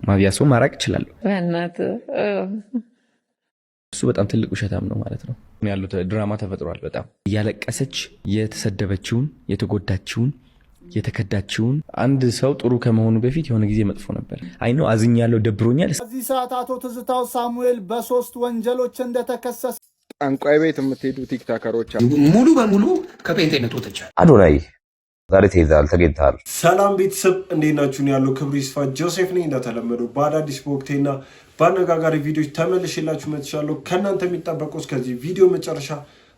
ማቢያሶ ማራቅ ይችላል እሱ በጣም ትልቅ ውሸታም ነው ማለት ነው ያሉት ድራማ ተፈጥሯል በጣም ያለቀሰች የተሰደበችውን የተጎዳችውን የተከዳችውን አንድ ሰው ጥሩ ከመሆኑ በፊት የሆነ ጊዜ መጥፎ ነበር አይኖ አዝኛለሁ ደብሮኛል እዚህ ሰዓት አቶ ትዝታው ሳሙኤል በሶስት ወንጀሎች እንደተከሰሰ ጠንቋይ ቤት የምትሄዱ ቲክቶከሮች ሙሉ በሙሉ ከጴንጤነት ወጥቻለሁ አዶናይ ዛሬ ተገኝተሃል ሰላም ቤተሰብ እንዴት ናችሁ ያለው ክብሩ ይስፋ ጆሴፍ ነኝ እንደተለመደው በአዳዲስ በወቅቴና በአነጋጋሪ ቪዲዮዎች ተመልሼላችሁ መጥቻለሁ ከእናንተ የሚጠበቀው እስከዚህ ቪዲዮ መጨረሻ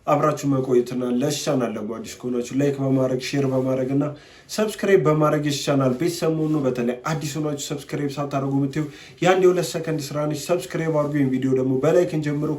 አብራችሁ መቆየትና ለቻናል ለጓዲስ ከሆናችሁ ላይክ በማድረግ ሼር በማድረግና ሰብስክራይብ በማድረግ የቻናል ቤተሰብ ሆኑ በተለይ አዲስ ሆናችሁ ሰብስክራይብ ሳታደርጉ ምትዩ ያን የ2 ሰከንድ ስራ ነች ሰብስክራይብ አድርጉ ይሄን ቪዲዮ ደግሞ በላይክ እንጀምሩ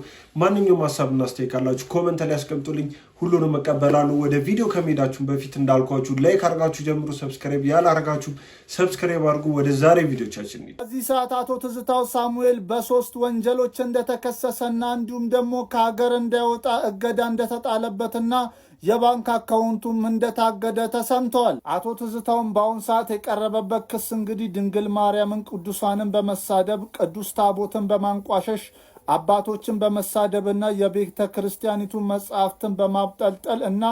ማንኛውም ሐሳብና አስተያየት ካላችሁ ኮሜንት ላይ አስቀምጡልኝ ሁሉንም እቀበላለሁ ወደ ቪዲዮ ከመሄዳችሁ በፊት እንዳልኳችሁ ላይክ አድርጋችሁ ጀምሩ ሰብስክራይብ ያላደረጋችሁ ሰብስክራይብ አድርጉ ወደ ዛሬ ቪዲዮቻችን እዚህ ሰዓት አቶ ትዝታው ሳሙኤል በሶስት ወንጀሎች እንደተከሰሰና እንዲሁም ደግሞ ከሀገር እንዳይወጣ እገዳ እንደተጣለበትና የባንክ አካውንቱም እንደታገደ ተሰምተዋል። አቶ ትዝታውን በአሁን ሰዓት የቀረበበት ክስ እንግዲህ ድንግል ማርያምን ቅዱሳንን በመሳደብ ቅዱስ ታቦትን በማንቋሸሽ አባቶችን በመሳደብና የቤተ ክርስቲያኒቱን መጽሐፍትን በማብጠልጠል እና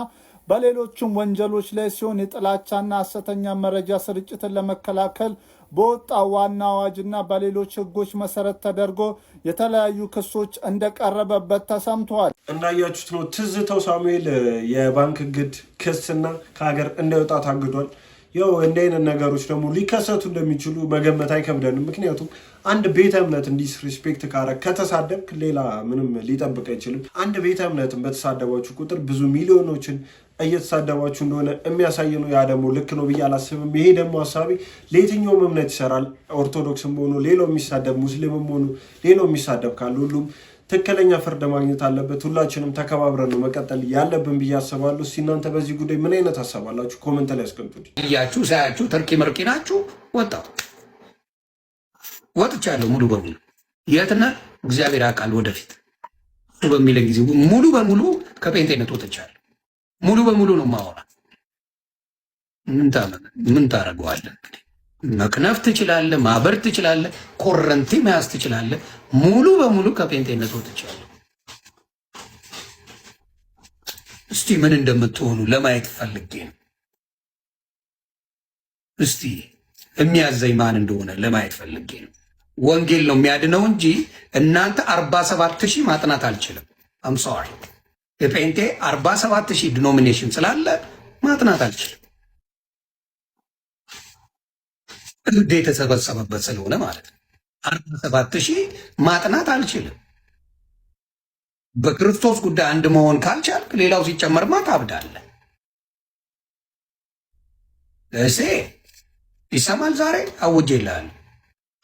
በሌሎችም ወንጀሎች ላይ ሲሆን የጥላቻና ሐሰተኛ መረጃ ስርጭትን ለመከላከል በወጣው ዋና አዋጅና በሌሎች ህጎች መሰረት ተደርጎ የተለያዩ ክሶች እንደቀረበበት ተሰምቷል። እንዳያችሁት ነው ትዝታው ሳሙኤል የባንክ እግድ ክስና ከሀገር እንዳይወጣ ታግዷል። ያው እንዲህ አይነት ነገሮች ደግሞ ሊከሰቱ እንደሚችሉ መገመት አይከብደንም። ምክንያቱም አንድ ቤተ እምነት ዲስሪስፔክት ካረግ ከተሳደብክ ሌላ ምንም ሊጠብቅ አይችልም። አንድ ቤተ እምነትን በተሳደባችሁ ቁጥር ብዙ ሚሊዮኖችን እየተሳደባችሁ እንደሆነ የሚያሳይ ነው። ያ ደግሞ ልክ ነው ብዬ አላስብም። ይሄ ደግሞ ሀሳቢ ለየትኛውም እምነት ይሰራል። ኦርቶዶክስም ሆኖ ሌላው የሚሳደብ ሙስሊምም ሆኖ ሌላው የሚሳደብ ካለ ሁሉም ትክክለኛ ፍርድ ማግኘት አለበት። ሁላችንም ተከባብረን ነው መቀጠል ያለብን ብዬ አስባለሁ። እስቲ እናንተ በዚህ ጉዳይ ምን አይነት ሀሳብ አላችሁ? ኮሜንት ላይ አስቀምጡልኝ። እያችሁ ሳያችሁ ተርኪ መርቂ ናችሁ ወጥቻለሁ ሙሉ በሙሉ የት ነህ እግዚአብሔር ያውቃል ወደፊት እሱ በሚለኝ ጊዜ ሙሉ በሙሉ ከጴንጤነት ወጥቻለሁ ሙሉ በሙሉ ነው ማወራ ምን ታረጋዋለህ እንግዲህ መክነፍ ትችላለህ ማበር ትችላለህ ኮረንቲ መያዝ ትችላለህ ሙሉ በሙሉ ከጴንጤነት ወጥቻለሁ እስቲ ምን እንደምትሆኑ ለማየት ፈልጌ ነው እስቲ የሚያዘኝ ማን እንደሆነ ለማየት ፈልጌ ነው ወንጌል ነው የሚያድነው እንጂ እናንተ 47000 ማጥናት አልችልም I'm sorry የጴንጤ 47000 ዲኖሚኔሽን ስላለ ማጥናት አልችልም እንዴ ተሰበሰበበት ስለሆነ ማለት ነው 47000 ማጥናት አልችልም በክርስቶስ ጉዳይ አንድ መሆን ካልቻልክ ሌላው ሲጨመርማ ታብዳለህ እሴ ይሰማል ዛሬ አውጄልሃል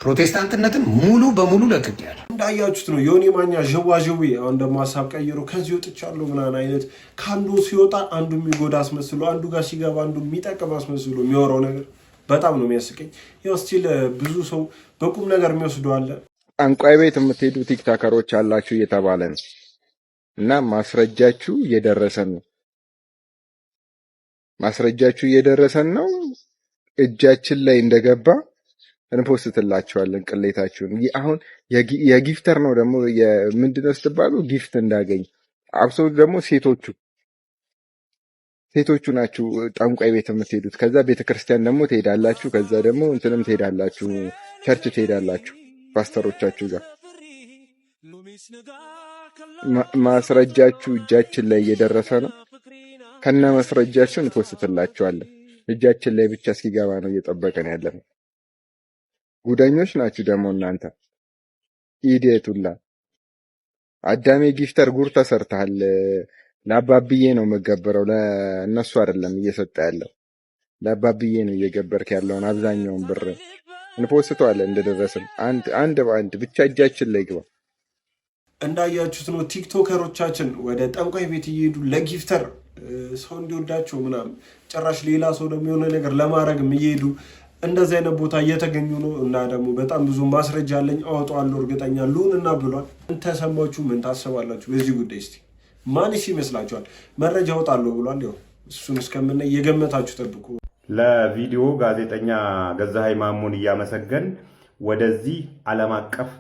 ፕሮቴስታንትነትን ሙሉ በሙሉ ለቅቄያለሁ እንዳያችሁት ነው ዮኒ ማኛ ጀዋጀዊ አሁን ደግሞ ሐሳብ ቀይሮ ከዚህ ወጥቻለሁ ምናምን አይነት ካንዱ ሲወጣ አንዱ የሚጎዳ አስመስሎ አንዱ ጋር ሲገባ አንዱ የሚጠቅም አስመስሎ የሚወራው ነገር በጣም ነው የሚያስቀኝ ያው ስቲል ብዙ ሰው በቁም ነገር የሚወስደው አለ ጠንቋይ ቤት የምትሄዱ ቲክቶከሮች አላችሁ እየተባለ ነው እና ማስረጃችሁ እየደረሰን ነው እጃችን ላይ እንደገባ እንፖስትላችኋለን ቅሌታችሁን አሁን የጊፍተር ነው ደግሞ ምንድነው ስትባሉ ጊፍት እንዳገኝ አብሶ ደግሞ ሴቶቹ ናችሁ ጠንቋይ ቤት የምትሄዱት ከዛ ቤተክርስቲያን ደግሞ ትሄዳላችሁ ከዛ ደግሞ እንትንም ትሄዳላችሁ ቸርች ትሄዳላችሁ ፓስተሮቻችሁ ጋር ማስረጃችሁ እጃችን ላይ እየደረሰ ነው ከነ ማስረጃችሁ እንፖስትላችኋለን እጃችን ላይ ብቻ እስኪገባ ነው እየጠበቀን ያለነው ጉዳኞች ናችሁ ደግሞ እናንተ ኢዲየቱላ አዳሜ ጊፍተር ጉር ተሰርተሃል ለአባብዬ ነው መገበረው ለነሱ አይደለም እየሰጠ ያለው ለአባብዬ ነው እየገበርክ ያለውን አብዛኛውን ብር እንፖስተዋለን እንደደረሰን አንድ በአንድ ብቻ እጃችን ላይ ግባ እንዳያችሁት ነው ቲክቶከሮቻችን ወደ ጠንቋይ ቤት እየሄዱ ለጊፍተር ሰው እንዲወዳቸው ምናምን ጭራሽ ሌላ ሰው ደግሞ የሆነ ነገር ለማድረግም እየሄዱ እንደዚህ አይነት ቦታ እየተገኙ ነው እና ደግሞ በጣም ብዙ ማስረጃ አለኝ አወጣዋለሁ እርግጠኛ ልሁንና ብሏል ምን ተሰማችሁ ምን ታስባላችሁ በዚህ ጉዳይ እስቲ ማንስ ይመስላችኋል መረጃ አወጣለሁ ብሏል ያው እሱን እስከምናይ የገመታችሁ ጠብቁ ለቪዲዮ ጋዜጠኛ ገዛሃኝ ማሙን እያመሰገን ወደዚህ ዓለም አቀፍ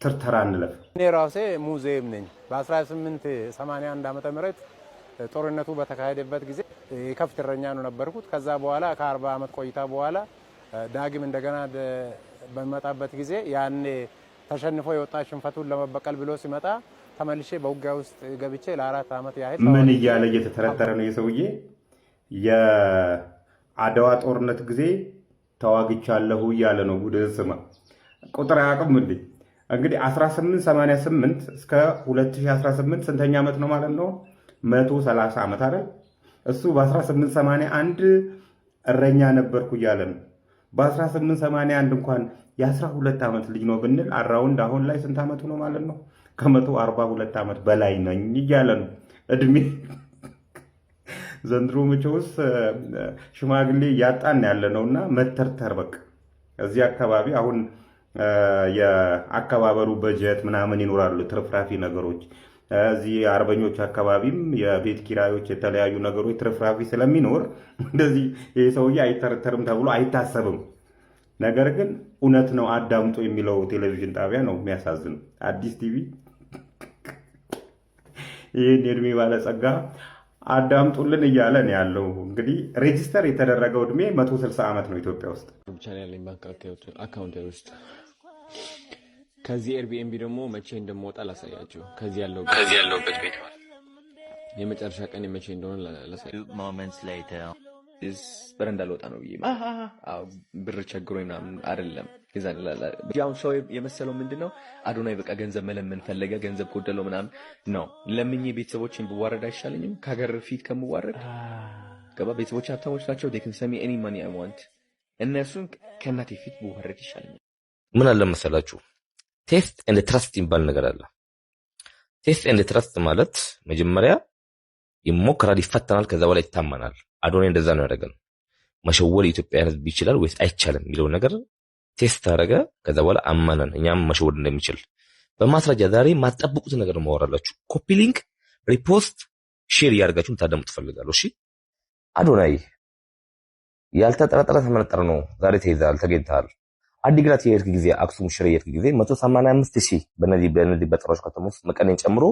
ትርተራ እንለፍ። እኔ ራሴ ሙዚየም ነኝ። በ1881 ዓመተ ምህረት ጦርነቱ በተካሄደበት ጊዜ የከብት እረኛ ነው ነበርኩት። ከዛ በኋላ ከ40 ዓመት ቆይታ በኋላ ዳግም እንደገና በመጣበት ጊዜ ያኔ ተሸንፎ የወጣ ሽንፈቱን ለመበቀል ብሎ ሲመጣ ተመልሼ በውጊያ ውስጥ ገብቼ ለ4 ዓመት ያህል ምን እያለ እየተተረተረ ነው የሰውዬ? የአድዋ ጦርነት ጊዜ ተዋግቻለሁ እያለ ነው። ጉድ ስማ፣ ቁጥር አያውቅም እንዴ? እንግዲህ 1888 እስከ 2018 ስንተኛ ዓመት ነው ማለት ነው? 130 ዓመት አይደል? እሱ በ1881 እረኛ ነበርኩ እያለ ነው። በ1881 እንኳን የ12 ዓመት ልጅ ነው ብንል አራውንድ አሁን ላይ ስንት ዓመቱ ነው ማለት ነው? ከ142 ዓመት በላይ ነኝ እያለ ነው እድሜ። ዘንድሮ መቼውስ ሽማግሌ እያጣን ያለ ነውና መተርተር በቃ እዚህ አካባቢ አሁን የአከባበሩ በጀት ምናምን ይኖራሉ፣ ትርፍራፊ ነገሮች። እዚህ አርበኞች አካባቢም የቤት ኪራዮች፣ የተለያዩ ነገሮች ትርፍራፊ ስለሚኖር እንደዚህ ይህ ሰውዬ አይተረተርም ተብሎ አይታሰብም። ነገር ግን እውነት ነው አዳምጦ የሚለው ቴሌቪዥን ጣቢያ ነው የሚያሳዝነው። አዲስ ቲቪ ይህን የእድሜ ባለጸጋ አዳምጡልን እያለ ነው ያለው። እንግዲህ ሬጂስተር የተደረገው እድሜ 160 ዓመት ነው ኢትዮጵያ ውስጥ ብቻ ያለኝ ባንክ አካውንት ውስጥ። ከዚህ ኤርቢኤንቢ ደግሞ መቼ እንደምወጣ ላሳያችሁ። ከዚህ ያለውበት ቤት የመጨረሻ ቀን መቼ እንደሆነ ላሳያችሁ። በረንዳ ልወጣ ነው ብዬ ብር ቸግሮኝ ምናምን አይደለም። ያው ሰው የመሰለው ምንድነው አዶናይ በቃ ገንዘብ መለመን ፈለገ፣ ገንዘብ ጎደለው ምናምን ነው። ለምኜ ቤተሰቦችን ብዋረድ አይሻለኝም? ከሀገር ፊት ከምዋረድ ገባ። ቤተሰቦች ሀብታሞች ናቸው። they can send me any money I want። እነሱን ከእናቴ ፊት ብዋረድ ይሻለኛል። ምን አለ መሰላችሁ? ቴስት ኤንድ ትረስት የሚባል ነገር አለ። ቴስት ኤንድ ትረስት ማለት መጀመሪያ ይሞክራል፣ ይፈተናል፣ ከዛ በኋላ ይታመናል። አዶናይ እንደዛ ነው ያደረገን። መሸወል የኢትዮጵያ ሕዝብ ይችላል ወይስ አይቻልም የሚለው ነገር ቴስት አደረገ። ከዛ በኋላ አመነን እኛም መሸወድ እንደሚችል በማስረጃ ዛሬ ማጠብቁት ነገር ማወራላችሁ። ኮፒ ሊንክ፣ ሪፖስት፣ ሼር እያደረጋችሁ ታደምጡ ፈልጋለሁ። እሺ አዶናይ ያልተጠረጠረ ተመነጠረ ነው። ዛሬ ተይዛል፣ ተገኝተሃል። አዲግራት የሄድክ ጊዜ፣ አክሱም ሽሬ የሄድክ ጊዜ 185,000 በእነዚህ በጠራሽ ከተማ ውስጥ መቀሌን ጨምሮ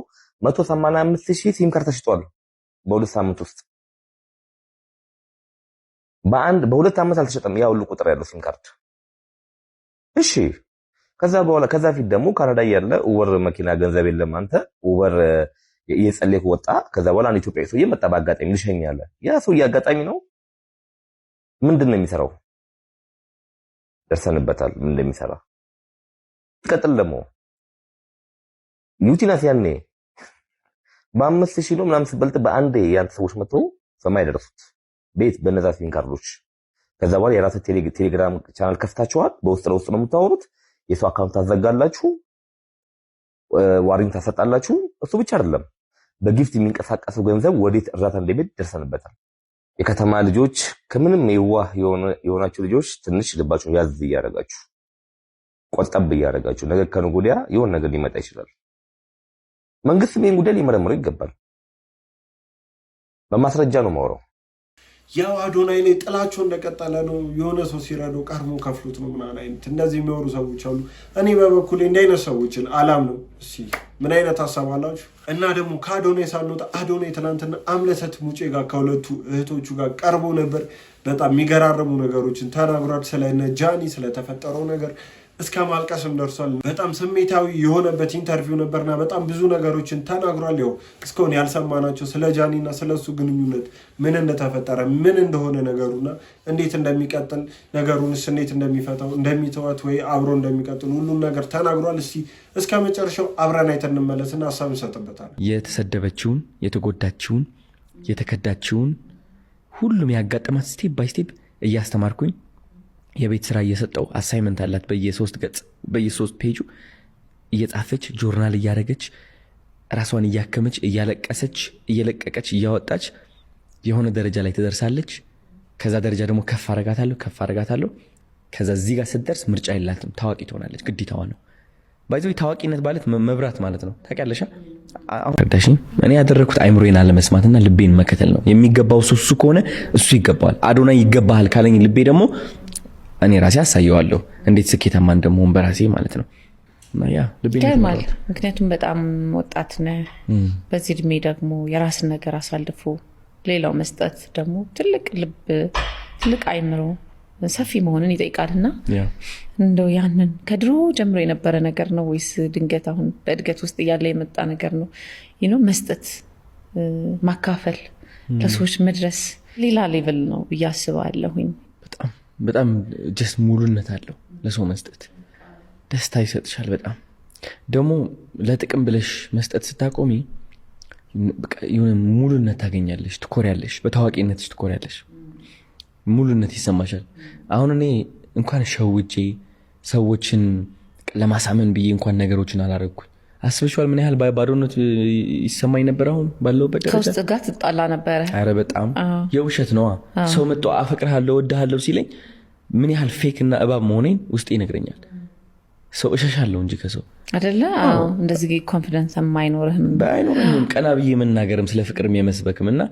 185,000 ሲም ካርድ ተሽጧል በሁለት ሳምንት ውስጥ። በሁለት ዓመት አልተሸጠም ያ ሁሉ ቁጥር ያለው ሲም ካርድ። እሺ ከዛ ፊት ደግሞ ካናዳ ያለ ኡበር መኪና ገንዘብ የለም አንተ ኡበር እየጸለይክ ወጣ። ከዛ በኋላ አንድ ኢትዮጵያዊ ሰው የመጣ በአጋጣሚ ልሸኛለ። ያ ሰው ያጋጣሚ ነው። ምንድን ነው የሚሰራው? ደርሰንበታል ምን እንደሚሰራ። ትቀጥል ደግሞ ዩቲናስ ያኔ በ5,000 ነው ምናምን ስበልጥ በአንዴ ያንተ ሰዎች መጥተው ሰማይ ደረሱት ቤት በነዛ ሲም ካርዶች። ከዛ በኋላ የራስ ቴሌግራም ቻናል ከፍታችኋል። በውስጥ ለውስጥ ነው የምታወሩት። የሰው አካውንት ታዘጋላችሁ፣ ዋሪንግ ታሰጣላችሁ። እሱ ብቻ አይደለም፣ በጊፍት የሚንቀሳቀሰው ገንዘብ ወዴት እርዳታ እንደሚሄድ ደርሰንበታል። የከተማ ልጆች ከምንም የዋህ የሆናችሁ ልጆች ትንሽ ልባችሁን ያዝ እያደረጋችሁ ቆጠብ እያደረጋችሁ ነገ ከነገ ወዲያ የሆነ ነገር ሊመጣ ይችላል። መንግስት ይህን ጉዳይ ሊመረምረው ይገባል። በማስረጃ ነው ማውራው። ያው አዶናይ ላይ ጥላቸው እንደቀጠለ ነው። የሆነ ሰው ሲረዳው ቀርሞ ከፍሉት ነው ምናምን አይነት እንደዚህ የሚወሩ ሰዎች አሉ። እኔ በበኩሌ እንደ አይነት ሰዎችን አላምነው። እሺ ምን አይነት ሀሳብ አላችሁ? እና ደግሞ ከአዶናይ ሳንወጣ አዶናይ ትናንትና አምለሰት ሙጬ ጋር ከሁለቱ እህቶቹ ጋር ቀርቦ ነበር። በጣም የሚገራረሙ ነገሮችን ተናግሯል። ስለነ ጃኒ ስለተፈጠረው ነገር እስከ ማልቀስም ደርሷል። በጣም ስሜታዊ የሆነበት ኢንተርቪው ነበርና በጣም ብዙ ነገሮችን ተናግሯል። ያው እስካሁን ያልሰማናቸው ስለ ጃኒና ስለሱ ግንኙነት ምን እንደተፈጠረ ምን እንደሆነ ነገሩና እንዴት እንደሚቀጥል ነገሩንስ እንዴት እንደሚፈታው እንደሚተዋት ወይ አብሮ እንደሚቀጥል ሁሉን ነገር ተናግሯል። እስከ መጨረሻው አብረን አይተን እንመለስና ሀሳብ እንሰጥበታለን። የተሰደበችውን፣ የተጎዳችውን፣ የተከዳችውን ሁሉም ያጋጠማት ስቴፕ ባይ ስቴፕ እያስተማርኩኝ የቤት ስራ እየሰጠው አሳይመንት አላት በየ3 ፔጁ እየጻፈች ጆርናል እያደረገች ራሷን እያከመች እያለቀሰች እየለቀቀች እያወጣች የሆነ ደረጃ ላይ ትደርሳለች። ከዛ ደረጃ ደግሞ ከፍ አረጋታለሁ። ከዛ እዚህ ጋር ስትደርስ ምርጫ የላትም፣ ታዋቂ ትሆናለች። ግዴታዋ ነው። ባይዘው ታዋቂነት ማለት መብራት ማለት ነው። ታውቂያለሽ? አሁን እኔ ያደረኩት አይምሮዬን አለመስማትና ልቤን መከተል ነው። የሚገባው እሱ ከሆነ እሱ ይገባዋል። አዶናይ ይገባሃል ካለኝ ልቤ ደግሞ እኔ ራሴ አሳየዋለሁ እንዴት ስኬታማ እንደምሆን በራሴ ማለት ነው። እና ያ ይገርማል። ምክንያቱም በጣም ወጣት ነህ። በዚህ እድሜ ደግሞ የራስን ነገር አሳልፎ ሌላው መስጠት ደግሞ ትልቅ ልብ፣ ትልቅ አይምሮ፣ ሰፊ መሆንን ይጠይቃልና እንደው ያንን ከድሮ ጀምሮ የነበረ ነገር ነው ወይስ ድንገት አሁን በእድገት ውስጥ እያለ የመጣ ነገር ነው? መስጠት፣ ማካፈል፣ ለሰዎች መድረስ ሌላ ሌቭል ነው ብዬ አስባለሁኝ። በጣም ጀስት ሙሉነት አለው ለሰው መስጠት። ደስታ ይሰጥሻል። በጣም ደግሞ ለጥቅም ብለሽ መስጠት ስታቆሚ የሆነ ሙሉነት ታገኛለሽ፣ ትኮሪያለሽ፣ በታዋቂነትሽ ትኮሪያለሽ፣ ሙሉነት ይሰማሻል። አሁን እኔ እንኳን ሸውጄ ሰዎችን ለማሳመን ብዬ እንኳን ነገሮችን አላረግኩኝ። አስበሽዋል ምን ያህል ባዶነት ይሰማኝ ነበር? አሁን ባለውበት ደረጃ ከውስጥ ጋር ትጣላ ነበረ። ኧረ በጣም የውሸት ነዋ። ሰው መጥቶ አፈቅርሃለሁ እወድሃለሁ ሲለኝ ምን ያህል ፌክ እና እባብ መሆኔን ውስጤ ይነግረኛል። ሰው እሸሻለሁ እንጂ ከሰው አይደለ? እንደዚህ ኮንፊደንስ አይኖርህም። ቀና ብዬ መናገርም ስለ ፍቅርም የመስበክም እና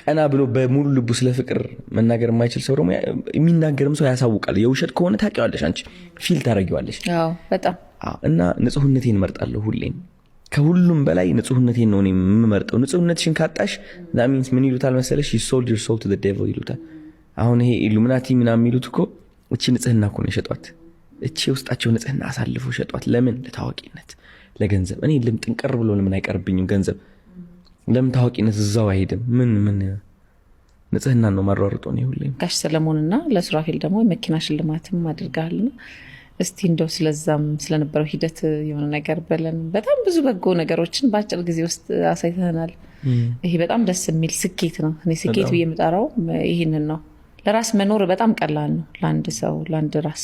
ቀና ብሎ በሙሉ ልቡ ስለ ፍቅር መናገር የማይችል ሰው ደግሞ የሚናገርም ሰው ያሳውቃል። የውሸት ከሆነ ታውቂዋለሽ፣ አንቺ ፊል ታደርጊዋለሽ። በጣም እና ንጹህነቴን እመርጣለሁ ሁሌም። ከሁሉም በላይ ንጹህነቴን ነው የምመርጠው። ንጹህነትሽን ካጣሽ that means ምን ይሉታል መሰለሽ? you sold your soul to the devil ይሉታል። አሁን ይሄ ኢሉሚናቲ ምናምን የሚሉት እኮ እቺ ንጽህና እኮ ነው የሸጧት። እቺ ውስጣቸው ንጽህና አሳልፎ ሸጧት። ለምን? ለታዋቂነት፣ ለገንዘብ። እኔ ጥንቅር ብሎ ለምን አይቀርብኝም ገንዘብ? ለምን ታዋቂነት እዛው አይሄድም? ምን ንጽህና ነው ማሯሩጦ ነው ሁሌም። ጋሽ ሰለሞንና ለሱራፌል ደግሞ የመኪና ሽልማትም አድርጋልና እስቲ እንደው ስለዛም ስለነበረው ሂደት የሆነ ነገር በለን። በጣም ብዙ በጎ ነገሮችን በአጭር ጊዜ ውስጥ አሳይተናል። ይሄ በጣም ደስ የሚል ስኬት ነው። እኔ ስኬት ብዬ የምጠራው ይህንን ነው። ለራስ መኖር በጣም ቀላል ነው፣ ለአንድ ሰው ለአንድ ራስ።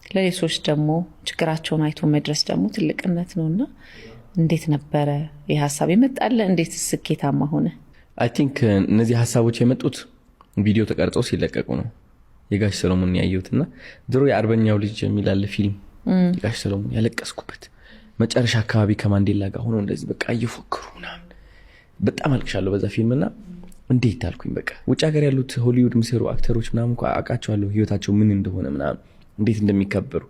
ለሌሎች ደግሞ ችግራቸውን አይቶ መድረስ ደግሞ ትልቅነት ነውና እንዴት ነበረ ይህ ሀሳብ የመጣለ? እንዴት ስኬታማ ሆነ? አይ ቲንክ እነዚህ ሀሳቦች የመጡት ቪዲዮ ተቀርጸው ሲለቀቁ ነው። የጋሽ ሰሎሞን ያየሁትና ድሮ የአርበኛው ልጅ የሚላለ ፊልም የጋሽ ሰሎሞን ያለቀስኩበት መጨረሻ አካባቢ ከማንዴላ ጋር ሆኖ እንደዚህ በቃ እየፎከሩ ምናምን በጣም አልቅሻለሁ በዛ ፊልምና እንዴት አልኩኝ። በቃ ውጭ ሀገር ያሉት ሆሊውድ የሚሰሩ አክተሮች ምናምን እንኳን አውቃቸዋለሁ ህይወታቸው ምን እንደሆነ ምናምን እንዴት እንደሚከበሩ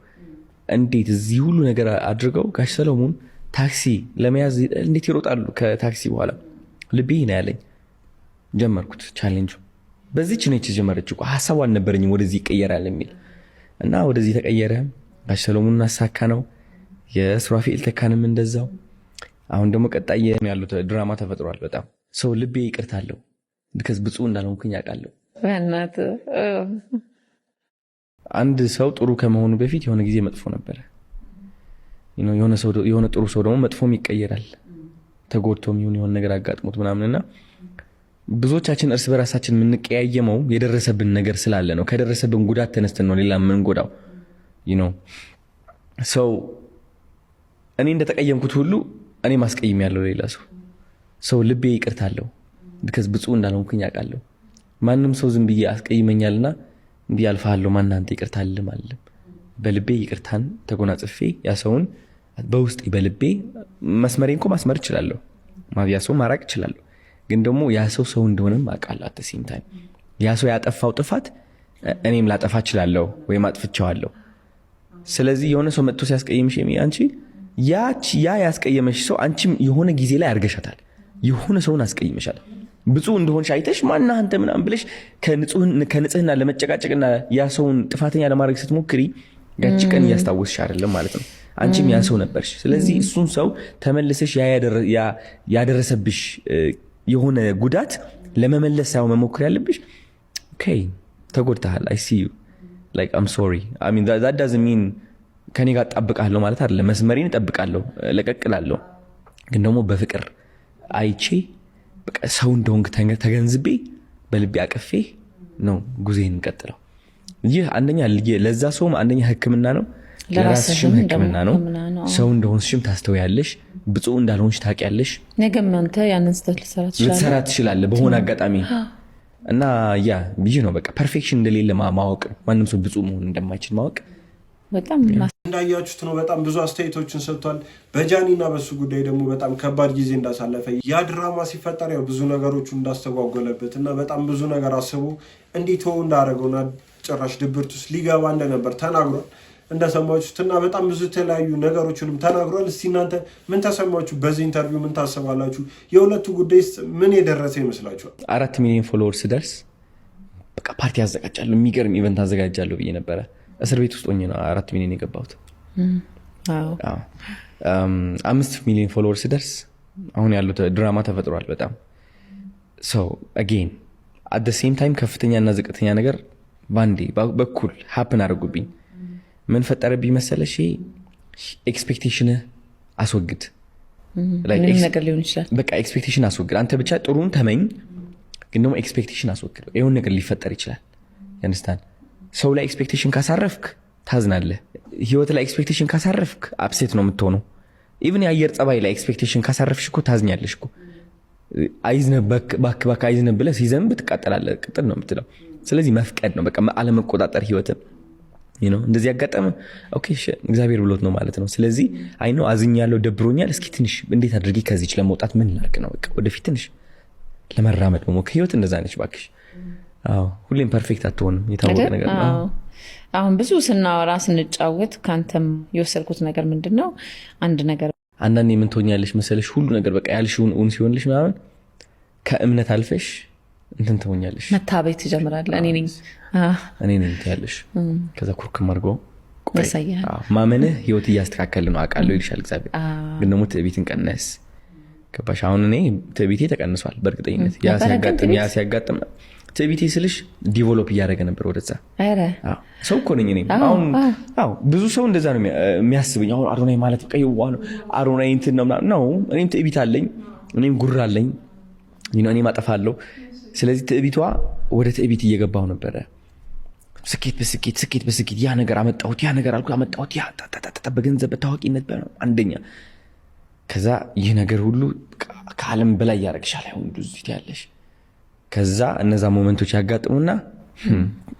እንዴት እዚህ ሁሉ ነገር አድርገው ጋሽ ሰሎሞን ታክሲ ለመያዝ እንዴት ይሮጣሉ። ከታክሲ በኋላ ልቤ ነው ያለኝ። ጀመርኩት ቻሌንጁ። በዚህች ነች ጀመረች እኮ ሐሳቡ አልነበረኝም ወደዚህ ይቀየራል የሚል እና ወደዚህ ተቀየረ። ጋሽ ሰሎሞን አሳካ ነው። የሱራፌል ተካንም እንደዛው። አሁን ደግሞ ቀጣይ ያሉት ድራማ ተፈጥሯል። በጣም ሰው ልቤ ይቅርታለሁ because ብፁዕ እንዳልሆንኩኝ ያውቃለሁ። አንድ ሰው ጥሩ ከመሆኑ በፊት የሆነ ጊዜ መጥፎ ነበረ። የሆነ ጥሩ ሰው ደግሞ መጥፎም ይቀየራል። ተጎድቶም ይሁን የሆነ ነገር አጋጥሞት ምናምንና ብዙዎቻችን እርስ በራሳችን የምንቀያየመው የደረሰብን ነገር ስላለ ነው። ከደረሰብን ጉዳት ተነስተን ነው ሌላ የምንጎዳው። ሰው እኔ እንደተቀየምኩት ሁሉ እኔ ማስቀይም ያለው ሌላ ሰው ልቤ ይቅርታለሁ because ብፁዕ እንዳልሆንኩኝ ያውቃለሁ። ማንም ሰው ዝም ብዬ አስቀይመኛልና እንዲህ አልፋለሁ ማናንተ ይቅርታል ማለት በልቤ ይቅርታን ተጎናጽፌ ያ ሰውን በውስጤ በልቤ መስመሬን እኮ ማስመር እችላለሁ፣ ያ ሰው ማራቅ እችላለሁ። ግን ደግሞ ያ ሰው እንደሆነም አውቃለሁ። at the same time ያ ሰው ያጠፋው ጥፋት እኔም ላጠፋ እችላለሁ ወይም አጥፍቻለሁ። ስለዚህ የሆነ ሰው መጥቶ ሲያስቀይምሽ አንቺ ያ ያስቀየመሽ ሰው አንቺም የሆነ ጊዜ ላይ የሆነ ሰውን አስቀይመሻል። ብፁዕ እንደሆንሽ አይተሽ ማና አንተ ምናምን ብለሽ ከንጽህና ለመጨቃጨቅና ያ ሰውን ጥፋተኛ ለማድረግ ስትሞክሪ ያቺ ቀን እያስታወስሽ አይደለም ማለት ነው። አንቺም ያ ሰው ነበርሽ። ስለዚህ እሱን ሰው ተመልሰሽ ያደረሰብሽ የሆነ ጉዳት ለመመለስ ሳይሆን መሞከር ያለብሽ ኦኬ ተጎድተሃል፣ I see you, like I'm sorry. I mean that doesn't mean ከኔ ጋር እጠብቃለሁ ማለት አይደለም። መስመሬን እጠብቃለሁ፣ ለቀቅላለሁ። ግን ደግሞ በፍቅር አይቼ በቃ ሰው እንደሆንክ ተገንዝቤ በልቤ አቀፌ ነው ጉዜን እንቀጥለው። ይህ አንደኛ ለዛ ሰውም አንደኛ ሕክምና ነው፣ ለራስሽም ሕክምና ነው። ሰው እንደሆንሽም ታስተውያለሽ፣ ብፁዕ እንዳልሆንሽ ታውቂያለሽ። ነገም አንተ ያንን ልትሰራ ትችላለህ በሆነ አጋጣሚ እና ያ ብዬ ነው በቃ ፐርፌክሽን እንደሌለ ማወቅ፣ ማንም ሰው ብፁዕ መሆን እንደማይችል ማወቅ። በጣም እንዳያችሁት ነው። በጣም ብዙ አስተያየቶችን ሰጥቷል። በጃኒና በሱ ጉዳይ ደግሞ በጣም ከባድ ጊዜ እንዳሳለፈ ያ ድራማ ሲፈጠር ያው ብዙ ነገሮችን እንዳስተጓጎለበት እና በጣም ብዙ ነገር አስቦ እንዲተው እንዳደረገውና ጭራሽ ድብርት ውስጥ ሊገባ እንደነበር ተናግሯል እንደሰማችሁትና በጣም ብዙ የተለያዩ ነገሮችንም ተናግሯል። እስቲ እናንተ ምን ተሰማችሁ? በዚህ ኢንተርቪው ምን ታስባላችሁ? የሁለቱ ጉዳይስ ምን የደረሰ ይመስላችኋል? 4 ሚሊዮን ፎሎወርስ ደርስ በቃ ፓርቲ አዘጋጃለሁ፣ የሚገርም ኢቨንት አዘጋጃለሁ ብዬ ነበረ። እስር ቤት ውስጥ ሆኜ ነው 4 ሚሊዮን የገባሁት። 5 ሚሊዮን ፎሎወርስ ደርስ አሁን ያለው ድራማ ተፈጥሯል በጣም ሰው አጌን አት ዘ ሴም ታይም ከፍተኛና ዝቅተኛ ነገር ባንዴ በኩል ሀፕን አድርጉብኝ። ምን ፈጠረብኝ መሰለሽ? ኤክስፔክቴሽን አስወግድ። ምንም ነገር ሊሆን ይችላል። በቃ ኤክስፔክቴሽን አስወግድ። አንተ ብቻ ጥሩን ተመኝ፣ ግን ደግሞ ኤክስፔክቴሽን አስወግድ። ይሁን ነገር ሊፈጠር ይችላል። ያንስታን ሰው ላይ ኤክስፔክቴሽን ካሳረፍክ ታዝናለህ። ህይወት ላይ ኤክስፔክቴሽን ካሳረፍክ አፕሴት ነው የምትሆነው። ኢቭን የአየር ጸባይ ላይ ኤክስፔክቴሽን ካሳረፍሽ እኮ ታዝኛለሽ እኮ። ባክ አይዝነብ ብለህ ሲዘንብ ትቃጠላለህ። ቅጥል ነው የምትለው። ስለዚህ መፍቀድ ነው በቃ አለመቆጣጠር ህይወትን እንደዚህ ያጋጠመ ኦኬ እግዚአብሔር ብሎት ነው ማለት ነው። ስለዚህ አይ ነው አዝኛለሁ፣ ደብሮኛል፣ እስኪ ትንሽ እንዴት አድርጌ ከዚች ለመውጣት ምን ላድርግ ነው በቃ ወደፊት ትንሽ ለመራመድ መሞከር። ህይወት እንደዛ ነች ባክሽ። አዎ ሁሌም ፐርፌክት አትሆንም፣ የታወቀ ነገር ነው። አሁን ብዙ ስናወራ ስንጫወት ካንተም የወሰድኩት ነገር ምንድነው? አንድ ነገር አንዳንዴ ምን ትሆኛለሽ መሰለሽ? ሁሉ ነገር በቃ ያልሽውን እውን ሲሆንልሽ ምናምን ከእምነት አልፈሽ እንትን ትሆኛለሽ፣ መታበይ ትጀምራለህ። እኔ ነኝ ትያለሽ። ከዛ ኩርክም አድርጎ ማመንህ ህይወት እያስተካከል ነው አውቃለሁ ይልሻል እግዚአብሔር። ግን ደግሞ ትዕቢትን ቀነስ። ገባሽ? አሁን እኔ ትዕቢቴ ተቀንሷል በእርግጠኝነት። ያ ሲያጋጥም ትዕቢቴ ስልሽ ዲቨሎፕ እያደረገ ነበር ወደዛ። ሰው እኮ ነኝ እኔ አሁን። ብዙ ሰው እንደዛ ነው የሚያስብኝ። አሁን አዶናይ ማለት በቃ ይዋ ነው፣ አዶናይ እንትን ነው። እኔም ትዕቢት አለኝ፣ እኔም ጉራ አለኝ፣ እኔም አጠፋለሁ። ስለዚህ ትዕቢቷ ወደ ትዕቢት እየገባው ነበረ። ስኬት በስኬት ያ ነገር አመጣሁት፣ ያ ነገር አልኩ አመጣሁት፣ ያ በገንዘብ በታዋቂነት አንደኛ። ከዛ ይህ ነገር ሁሉ ከዓለም በላይ ያደርግሻል። አሁን ብዙ ያለሽ ከዛ እነዛ ሞመንቶች ያጋጥሙና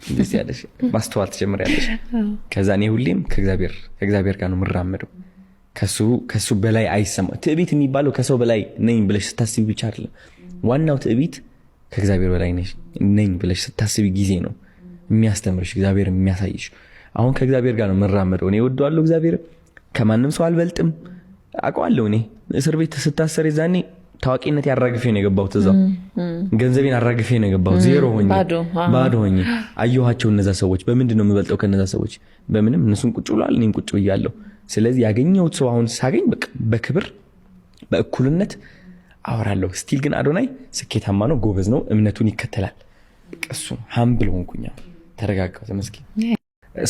እንደዚህ ያለሽ ማስተዋል ትጀምሪያለሽ። ከዛ እኔ ሁሌም ከእግዚአብሔር ጋር ነው የምራመደው። ከሱ በላይ አይሰማ። ትዕቢት የሚባለው ከሰው በላይ ነኝ ብለሽ ስታስቢ ብቻ አይደለም። ዋናው ትዕቢት ከእግዚአብሔር በላይ ነኝ ብለሽ ስታስቢ ጊዜ ነው የሚያስተምርሽ፣ እግዚአብሔር የሚያሳይሽ። አሁን ከእግዚአብሔር ጋር ነው የምራመደው። እኔ ወደዋለሁ እግዚአብሔር፣ ከማንም ሰው አልበልጥም። አውቀዋለሁ። እኔ እስር ቤት ስታሰር የዛኔ ታዋቂነት ያራግፌ ነው የገባሁት። እዛው ገንዘቤን አራግፌ ነው የገባሁት። ዜሮ ሆኜ ባዶ ሆኜ አየኋቸው እነዛ ሰዎች። በምንድን ነው የምበልጠው ከነዛ ሰዎች? በምንም። እነሱን ቁጭ ብለዋል፣ እኔም ቁጭ ብያለሁ። ስለዚህ ያገኘሁት ሰው አሁን ሳገኝ በክብር በእኩልነት አወራለሁ። ስቲል ግን አዶናይ ስኬታማ ነው፣ ጎበዝ ነው፣ እምነቱን ይከተላል። እሱ ሀምብል ሆንኩኝ፣ ተረጋጋሁ፣ ተመስገን።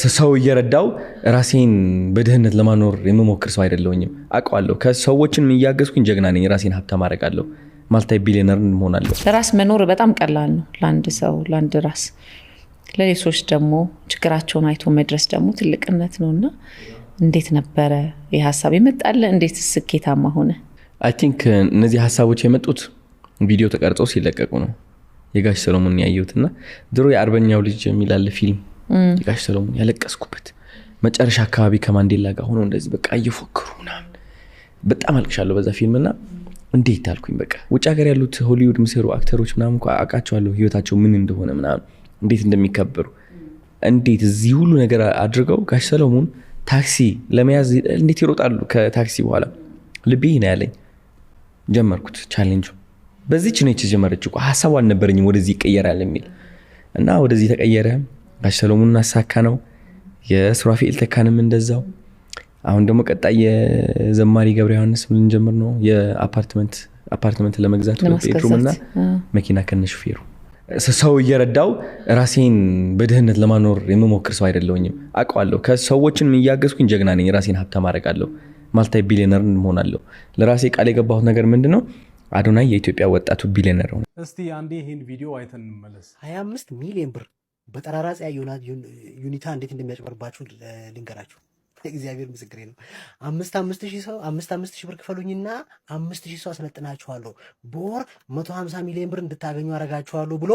ሰው እየረዳው ራሴን በድህነት ለማኖር የምሞክር ሰው አይደለሁኝም። አውቀዋለሁ። ከሰዎችን እያገዝኩኝ ጀግና ነኝ። ራሴን ሀብታም አደርጋለሁ። ማልታይ ቢሊዮነር እንሆናለሁ። ራስ መኖር በጣም ቀላል ነው ለአንድ ሰው፣ ለአንድ ራስ። ለሌሎች ደግሞ ችግራቸውን አይቶ መድረስ ደግሞ ትልቅነት ነውና እንዴት ነበረ ይህ ሀሳብ የመጣለ? እንዴት ስኬታማ ሆነ? አይ ቲንክ እነዚህ ሀሳቦች የመጡት ቪዲዮ ተቀርጸው ሲለቀቁ ነው። የጋሽ ሰሎሞን ያየሁትና ድሮ የአርበኛው ልጅ የሚላል ፊልም የጋሽ ሰሎሞን ያለቀስኩበት መጨረሻ አካባቢ ከማንዴላ ጋር ሆኖ እንደዚህ በቃ እየፎክሩ ምናምን በጣም አልቅሻለሁ በዛ ፊልምና እንዴት አልኩኝ። በቃ ውጭ ሀገር ያሉት ሆሊውድ የሚሰሩ አክተሮች ምናምን እንኳን አውቃቸዋለሁ ህይወታቸው ምን እንደሆነ ምናምን እንዴት እንደሚከበሩ እንዴት እዚህ ሁሉ ነገር አድርገው ጋሽ ሰሎሞን ታክሲ ለመያዝ እንዴት ይሮጣሉ። ከታክሲ በኋላ ልቤ ነው ያለኝ። ጀመርኩት ቻሌንጁ። በዚህ ችኔች ጀመረችው። ሀሳቡ አልነበረኝም ወደዚህ ይቀየራል የሚል እና ወደዚህ ተቀየረ። ጋሽ ሰሎሞን አሳካ ነው። የሱራፌል ተካንም እንደዛው። አሁን ደግሞ ቀጣይ የዘማሪ ገብረ ዮሐንስ ምን ጀምር ነው የአፓርትመንት ለመግዛት ቤድሩምና መኪና ከነሹፌሩ። ሰው እየረዳው ራሴን በድህነት ለማኖር የምሞክር ሰው አይደለሁኝም። አውቀዋለሁ። ከሰዎችን እያገዝኩኝ ጀግና ነኝ። ራሴን ሀብታም አደርጋለሁ። ማልታይ ቢሊዮነር እንሆናለሁ። ለራሴ ቃል የገባሁት ነገር ምንድነው? አዶናይ የኢትዮጵያ ወጣቱ ቢሊዮነር ነው። እስቲ አንዴ ይሄን ቪዲዮ አይተን እንመለስ። 25 ሚሊዮን ብር በጠራራ ፀሐይ ዩኒታ እንዴት እንደሚያጭበርባችሁ ልንገራችሁ። እግዚአብሔር ምስክሬ ነው። 5,000 ሺህ ብር ክፈሉኝና 5,000 ሰው አስለጥናችኋለሁ፣ በወር 150 ሚሊዮን ብር እንድታገኙ አረጋችኋለሁ ብሎ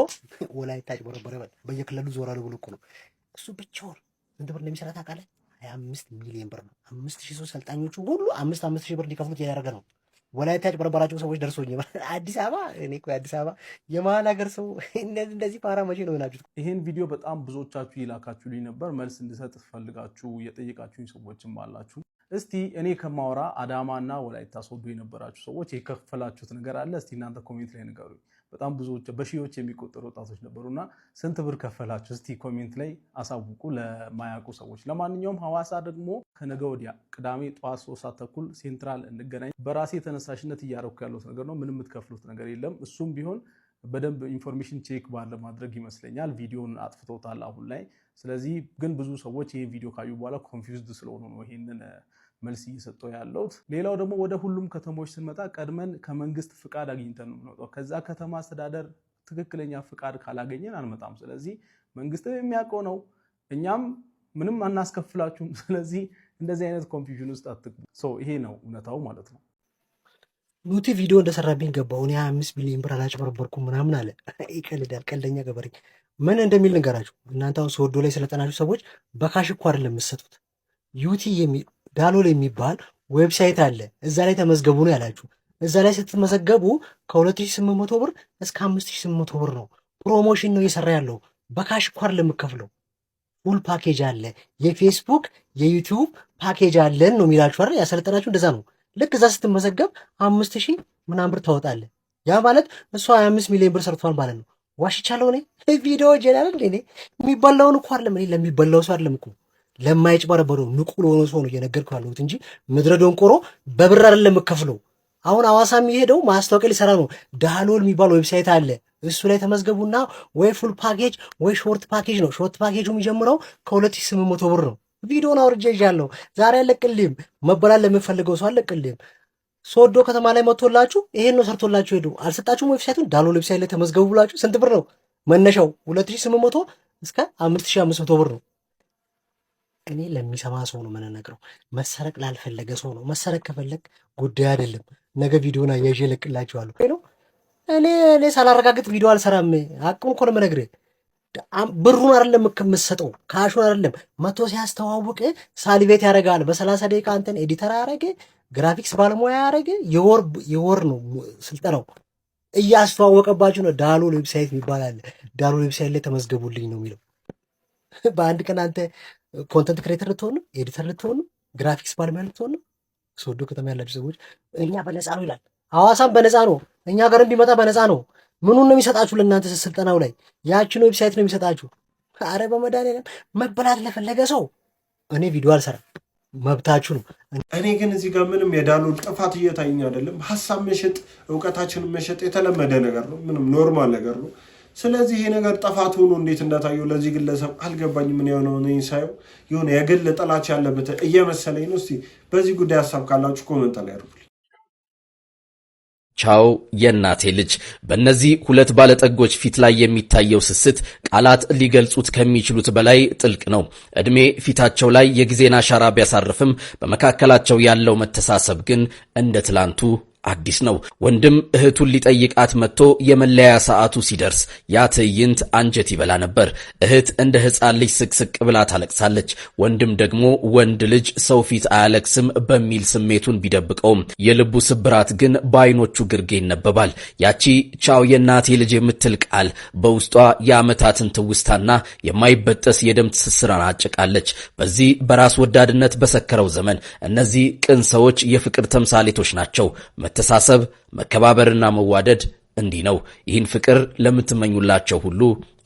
ወላይታ አጭበረበረ። በየክልሉ ዞራሉ ብሎ እኮ ነው። እሱ ብቻውን ስንት ብር እንደሚሰራ ታውቃለህ? 25 ሚሊዮን ብር ነው። 5,000 ሰው ሰልጣኞቹ ሁሉ 5,000 ብር እንዲከፍሉት ያደረገ ነው። ወላይታ ያጭበረበራቸው ሰዎች ደርሶኝ አዲስ አበባ እኔ እኮ አዲስ አበባ የመሀል ሀገር ሰው እንደዚህ ፋራ መቼ ነው የሆናችሁት? ይህን ቪዲዮ በጣም ብዙዎቻችሁ ይላካችሁልኝ ነበር። መልስ እንድሰጥ ፈልጋችሁ የጠየቃችሁኝ ሰዎችም አላችሁ። እስቲ እኔ ከማወራ አዳማና ወላይታ ሶዶ የነበራችሁ ሰዎች የከፈላችሁት ነገር አለ? እስቲ እናንተ ኮሜንት ላይ ንገሩኝ። በጣም ብዙዎች በሺዎች የሚቆጠሩ ወጣቶች ነበሩና ስንት ብር ከፈላችሁ? እስቲ ኮሜንት ላይ አሳውቁ ለማያውቁ ሰዎች። ለማንኛውም ሐዋሳ ደግሞ ከነገ ወዲያ ቅዳሜ ጠዋት 3 ሰዓት ተኩል ሴንትራል እንገናኝ። በራሴ ተነሳሽነት እያደረኩ ያለሁት ነገር ነው። ምንም የምትከፍሉት ነገር የለም። እሱም ቢሆን በደንብ ኢንፎርሜሽን ቼክ ባለማድረግ ይመስለኛል ቪዲዮን አጥፍቶታል አሁን ላይ። ስለዚህ ግን ብዙ ሰዎች ይሄን ቪዲዮ ካዩ በኋላ ኮንፊውዝድ ስለሆኑ ነው ይሄንን መልስ እየሰጠው ያለሁት። ሌላው ደግሞ ወደ ሁሉም ከተሞች ስንመጣ ቀድመን ከመንግስት ፍቃድ አግኝተን ነው የምንወጣው። ከዛ ከተማ አስተዳደር ትክክለኛ ፍቃድ ካላገኘን አንመጣም። ስለዚህ መንግስት የሚያውቀው ነው፣ እኛም ምንም አናስከፍላችሁም። ስለዚህ እንደዚህ አይነት ኮንፊውዥን ውስጥ አትግቡ። ይሄ ነው እውነታው ማለት ነው። ኑቲ ቪዲዮ እንደሰራብኝ ገባሁ። እኔ 25 ሚሊዮን ብር አላጭበረበርኩም ምናምን አለ። ይቀልዳል፣ ቀልደኛ ገበሬ። ምን እንደሚል ንገራችሁ። እናንተ አሁን ሶዶ ላይ ስለጠናችሁ ሰዎች በካሽ እኮ አይደለም የምትሰጡት። ዩቲ ዳሎል የሚባል ዌብሳይት አለ፣ እዛ ላይ ተመዝገቡ ነው ያላችሁ። እዛ ላይ ስትመዘገቡ ከ2800 ብር እስከ 5800 ብር ነው። ፕሮሞሽን ነው እየሰራ ያለው። በካሽ እኮ አይደለም የምከፍለው። ፉል ፓኬጅ አለ፣ የፌስቡክ የዩቲዩብ ፓኬጅ አለን ነው የሚላችሁ አይደል? ያሰለጠናችሁ እንደዛ ነው። ልክ እዛ ስትመዘገብ 5000 ምናምን ብር ታወጣለህ። ያ ማለት እሷ 25 ሚሊዮን ብር ሰርቷል ማለት ነው። ዋሽቻለሁ እኔ ቪዲዮ ጀላል እንዴ? የሚበላውን እኮ አይደለም እኔ ለሚበላው ሰው አይደለም እኮ ለማይጭበረበረው ንቁ ለሆነ ሰው ነው እየነገርኩ ያለሁት እንጂ ምድረ ደንቆሮ በብር አይደለም የምከፍለው። አሁን ሐዋሳ የሚሄደው ማስታወቂያ ሊሰራ ነው። ዳሎል የሚባል ዌብሳይት አለ። እሱ ላይ ተመዝገቡና ወይ ፉል ፓኬጅ ወይ ሾርት ፓኬጅ ነው። ሾርት ፓኬጁ የሚጀምረው ከ2800 ብር ነው። ቪዲዮን አውርጄ ይዣለሁ። ዛሬ አለቅልህም። መበላል ለምፈልገው ሰው አለቅልህም። ሶዶ ከተማ ላይ መጥቶላችሁ ይሄን ነው ሰርቶላችሁ ሄዱ። አልሰጣችሁም? ዌብሳይቱን ዳሎል ዌብሳይት ላይ ተመዝገቡ ብላችሁ ስንት ብር ነው መነሻው? 2800 እስከ 5500 ብር ነው። እኔ ለሚሰማ ሰው ነው የምንነግረው። መሰረቅ ላልፈለገ ሰው ነው። መሰረቅ ከፈለግ ጉዳይ አይደለም። ነገ ቪዲዮና ያዤ እለቅላችኋለሁ። እኔ ሳላረጋግጥ ቪዲዮ አልሰራም። አቅም እኮ ነው የምነግርህ። ብሩን አይደለም የምትሰጠው፣ ካሹን አይደለም። መቶ ሲያስተዋውቅ ሳሊቬት ያደርጋል። በ30 ደቂቃ አንተን ኤዲተር ያደረገ ግራፊክስ ባለሙያ ያደረገ የወር ነው ስልጠናው። እያስተዋወቀባችሁ ነው። ዳሎል ዌብሳይት የሚባል አለ። ዳሎል ዌብሳይት ላይ ተመዝገቡልኝ ነው የሚለው። በአንድ ቀን አንተ ኮንተንት ክሬተር ልትሆን፣ ኤዲተር ልትሆን፣ ግራፊክስ ባለሙያ ልትሆን። ሶዶ ከተማ ያላችሁ ሰዎች እኛ በነፃ ነው ይላል። ሐዋሳም በነፃ ነው። እኛ ጋርም ቢመጣ በነፃ ነው። ምኑን ነው የሚሰጣችሁ? ለእናንተ ስልጠናው ላይ ያችን ዌብሳይት ነው የሚሰጣችሁ። አረ በመድኃኒዓለም መበላት ለፈለገ ሰው እኔ ቪዲዮ አልሰራም፣ መብታችሁ ነው። እኔ ግን እዚህ ጋር ምንም የዳሎል ጥፋት እየታየኝ አይደለም። ሀሳብ መሸጥ፣ እውቀታችንን መሸጥ የተለመደ ነገር ነው፣ ምንም ኖርማል ነገር ነው። ስለዚህ ይሄ ነገር ጥፋት ሆኖ እንዴት እንዳታየው ለዚህ ግለሰብ አልገባኝም። ምን የሆነው ነው ሳየው የሆነ የግል ጥላቻ ያለበት እየመሰለኝ ነው። እስቲ በዚህ ጉዳይ ሀሳብ ካላችሁ ኮመንት ላይ አድርጉ። ቻው የእናቴ ልጅ። በእነዚህ ሁለት ባለጠጎች ፊት ላይ የሚታየው ስስት ቃላት ሊገልጹት ከሚችሉት በላይ ጥልቅ ነው። ዕድሜ ፊታቸው ላይ የጊዜን አሻራ ቢያሳርፍም በመካከላቸው ያለው መተሳሰብ ግን እንደ ትላንቱ አዲስ ነው። ወንድም እህቱን ሊጠይቃት መጥቶ የመለያ ሰዓቱ ሲደርስ ያ ትዕይንት አንጀት ይበላ ነበር። እህት እንደ ሕፃን ልጅ ስቅስቅ ብላ ታለቅሳለች። ወንድም ደግሞ ወንድ ልጅ ሰው ፊት አያለቅስም በሚል ስሜቱን ቢደብቀውም የልቡ ስብራት ግን በዓይኖቹ ግርጌ ይነበባል። ያቺ ቻው የእናቴ ልጅ የምትል ቃል በውስጧ የዓመታትን ትውስታና የማይበጠስ የደም ትስስራን አጭቃለች። በዚህ በራስ ወዳድነት በሰከረው ዘመን እነዚህ ቅን ሰዎች የፍቅር ተምሳሌቶች ናቸው። መተሳሰብ፣ መከባበርና መዋደድ እንዲህ ነው። ይህን ፍቅር ለምትመኙላቸው ሁሉ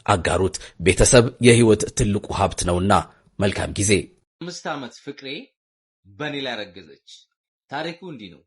አጋሩት። ቤተሰብ የህይወት ትልቁ ሀብት ነውና መልካም ጊዜ። 5 ዓመት ፍቅሬ በኔ ላይ ረገዘች። ታሪኩ እንዲህ ነው።